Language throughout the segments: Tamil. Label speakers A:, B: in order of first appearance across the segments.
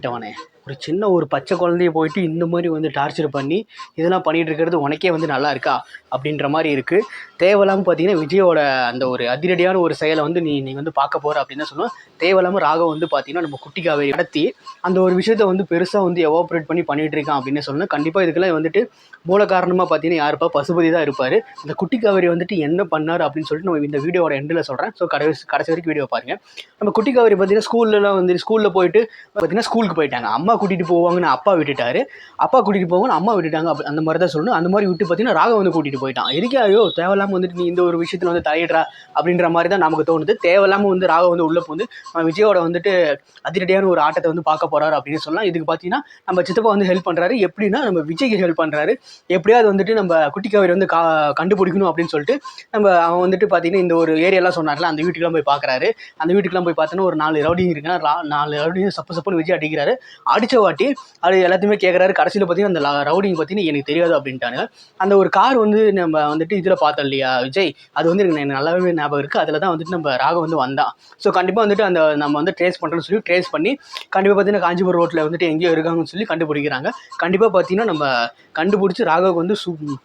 A: கெட்டவனே, ஒரு சின்ன ஒரு பச்சை குழந்தைய போயிட்டு இந்த மாதிரி வந்து டார்ச்சர் பண்ணி இதெல்லாம் பண்ணிகிட்டு இருக்கிறது உனக்கே வந்து நல்லா இருக்கா அப்படின்ற மாதிரி இருக்குது. தேவையில்லாமல் பார்த்தீங்கன்னா விஜயோட அந்த ஒரு அதிரடியான ஒரு செயலை வந்து நீ வந்து பார்க்க போகிற அப்படின்னு தான் சொல்லுவேன். தேவையில்லாமல் ராகவ் வந்து பார்த்தீங்கன்னா நம்ம குட்டி காவேரி நடத்தி அந்த ஒரு விஷயத்தை வந்து பெருசாக வந்து எவாப்ரேட் பண்ணி பண்ணிகிட்டு இருக்கான் அப்படின்னு சொல்லணும். கண்டிப்பாக இதுக்கெல்லாம் வந்துட்டு மூல காரணமாக பார்த்தீங்கன்னா யாருப்பா, பசுபதி தான் இருப்பார். அந்த குட்டி காவேரி வந்துட்டு என்ன பண்ணார் அப்படின்னு சொல்லிட்டு நம்ம இந்த வீடியோட எண்டில் சொல்கிறேன். ஸோ கடைசி வரைக்கும் வீடியோ பாருங்கள். நம்ம குட்டி காவேரி பார்த்தீங்கன்னா ஸ்கூலில் போயிட்டு பார்த்தீங்கன்னா ஸ்கூலுக்கு போயிட்டாங்க. அம்மா கூட்டிகிட்டு போவாங்கன்னு அப்பா விட்டுட்டாரு, அப்பா கூட்டிகிட்டு போவாங்கன்னு அம்மா விட்டுட்டாங்க. அந்த மாதிரி தான் சொல்லணும். அந்த மாதிரி விட்டு பார்த்தீங்கன்னா ராகவ் வந்து கூட்டிகிட்டு போயிட்டான். எதுக்கே ஐயோ தேவையில்லாமல் வந்துட்டு நீ இந்த ஒரு விஷயத்தில் வந்து தலையிடுறா அப்படின்ற மாதிரி தான் நமக்கு தோணுது. தேவையில்லாமல் வந்து ராகவ் வந்து உள்ளே வந்து விஜயோட வந்துட்டு அதிரடியான ஒரு ஆட்டத்தை வந்து பார்க்க போகிறாரு அப்படின்னு சொல்லலாம். இதுக்கு பார்த்தீங்கன்னா நம்ம சித்தப்பா வந்து ஹெல்ப் பண்ணுறாரு. எப்படின்னா நம்ம விஜய்க்கு ஹெல்ப் பண்ணுறாரு. எப்படியாவது வந்துட்டு நம்ம குட்டி காவேரி வந்து கண்டுபிடிக்கணும் அப்படின்னு சொல்லிட்டு அவன் வந்துட்டு பார்த்தீங்கன்னா இந்த ஒரு ஏரியாலாம் சொன்னார்ல, அந்த வீட்டுக்கெல்லாம் போய் பார்க்குறாரு. அந்த வீட்டுக்கெல்லாம் போய் பார்த்தோன்னா ஒரு 4 ரவுடிங்க இருக்குன்னா 4 ரவுடியும் சப்புன்னு விஜய் அடிக்கிறாரு. அடித்த வாட்டி அது எல்லாத்தையுமே கேட்குறாரு. கடைசியில் பார்த்தீங்கன்னா அந்த ரவுடிங்க பார்த்தீங்கன்னா எனக்கு தெரியாது அப்படின்ட்டாங்க. அந்த ஒரு கார் வந்து நம்ம வந்துட்டு இதில் பார்த்தோம் இல்லையா விஜய், அது வந்து எனக்கு நல்லாவே ஞாபகம் இருக்குது. அதில் தான் வந்துட்டு நம்ம ராகவ் வந்து வந்தான். ஸோ கண்டிப்பாக வந்துட்டு அந்த நம்ம வந்து ட்ரேஸ் பண்ணுறோன்னு சொல்லி ட்ரேஸ் பண்ணி கண்டிப்பாக பார்த்தீங்கன்னா காஞ்சிபுரம் ரோட்டில் வந்துட்டு எங்கேயோ இருக்காங்கன்னு சொல்லி கண்டுபிடிக்கிறாங்க. கண்டிப்பாக பார்த்தீங்கன்னா நம்ம கண்டுபிடிச்சி ராகவ் வந்து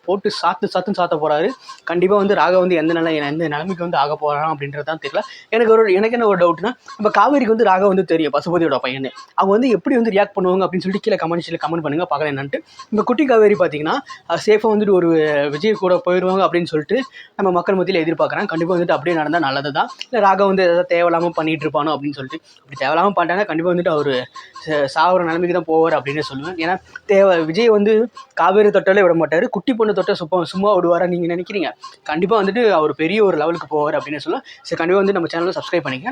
A: போட்டு சாத்துன்னு சாத்த போகிறாரு. கண்டிப்பாக வந்து ராகவ் வந்து எந்த நிலைமைக்கு வந்து ஆக போகிறான் அப்படின்றது தான் தெரியல. எனக்கு என்ன ஒரு டவுட்னா, நம்ம காவேரிக்கு வந்து ராகவ் வந்து தெரியும் பசுபதியோட பையன். அவங்க வந்து எப்படி வந்து ரியாக்ட் பண்ணுவாங்க அப்படின்னு சொல்லிட்டு கீழே கமெண்ட் பண்ணுங்க, பார்க்கலாம் என்னன்ட்டு. இந்த குட்டி காவேரி பார்த்தீங்கன்னா சேஃபாக வந்துட்டு ஒரு விஜய் கூட போயிடுவாங்க அப்படின்னு சொல்லிட்டு நம்ம மக்கள் மத்தியில் எதிர்பார்க்குறாங்க. கண்டிப்பாக வந்துட்டு அப்படியே நடந்தால் நல்லது தான். இல்லை ராகவ் வந்து எதாவது தேவையில்லாமல் பண்ணிட்டு இருப்பானோ அப்படின்னு சொல்லிட்டு, அப்படி தேவையில்லாமல் பண்ணிட்டாங்கன்னா கண்டிப்பாக வந்துட்டு அவர் சாகிற நிலைமைக்கு தான் போவார் அப்படின்னு சொல்லுவேன். ஏன்னா விஜய் வந்து காவேரி தொட்டாலே விட மாட்டார், குட்டி பொண்ணு தொட்ட சும்மா விடுவாரா நீங்கள் நினைக்கிறீங்க? கண்டிப்பாக வந்துட்டு அவர் பெரிய ஒரு லெவலுக்கு போவார் அப்படின்னு சொல்லுவேன். சரி, கண்டிப்பாக வந்து நம்ம சேனலை சப்ஸ்கிரைப் பண்ணிக்க.